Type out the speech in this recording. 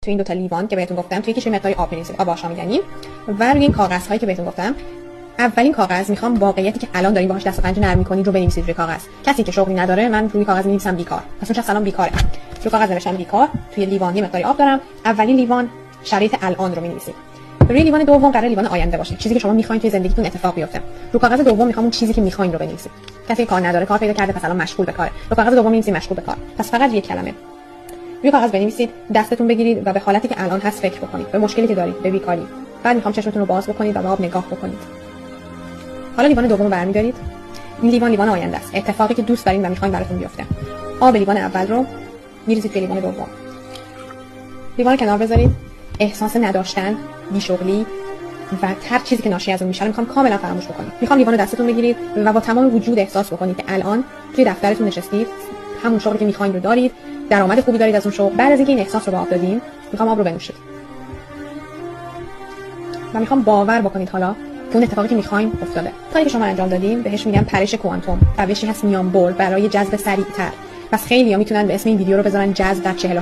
تو این دو تا لیوان که بهتون گفتم، توی یکیش مقداری آب می‌ریزید، آب آشامی می‌زنیم و روی این کاغذهایی که بهتون گفتم، اولین کاغذ میخوام واقعیتی که الان دارین باهاش دست و پنجه نرم می‌کنید رو بنویسید روی کاغذ. کسی که شغلی نداره، من روی کاغذ می‌نویسم بیکار. پس اون شخص الان بیکاره. روی کاغذ نوشتم بیکار، توی لیوان یه مقداری آب دارم. اولین لیوان شرایط الان رو می‌نویسید. روی لیوان دوم قرار لیوان آینده باشه، چیزی که شما می‌خواید توی زندگیتون اتفاق بیفته. رو کاغذ دوم می‌خوام اون چیزی که می‌خواید رو بنویسید. کسی که کار نداره، کار پیدا کرده، پس الان مشغول به کاره. رو کاغذ دوم می‌نویسید مشغول به کار. پس فقط یک کلمه روی کاغذ بنویسید، دستتون بگیرید و به حالتی که الان هست فکر بکنید، به مشکلی که دارید، به بیکاری. بعد می‌خوام چشمتون رو باز بکنید و به آب نگاه بکنید. حالا لیوان دوم رو برمی‌دارید. این لیوان آینده است، اتفاقی که دوست دارین و می‌خواید براتون بیفته. آب لیوان اول رو می‌ریزید توی لیوان دوم. لیوان کنار بذارید. احساس نداشتن، بی‌شغلی و هر چیزی که ناشی از اون میشه می‌خوام کاملا فراموش بکنید. می‌خوام لیوان دستتون بگیرید و با تمام وجود احساس بکنید که الان توی دفترتون نشستید، همون شغلی که می‌خواید رو دارید، درآمد خوبی دارید از اون شغل. بعد از اینکه این احساس رو به آب دادین، می‌خوام آب رو بنوشید. و می‌خوام باور بکنید حالا اون اتفاقی که می‌خواید افتاده. کاری که شما انجام دادین بهش میگن پرش کوانتوم. روشی هست میانبر برای جذب سریع‌تر. پس خیلی‌ها میتونن به اسم این ویدیو رو بذارن جذب در 40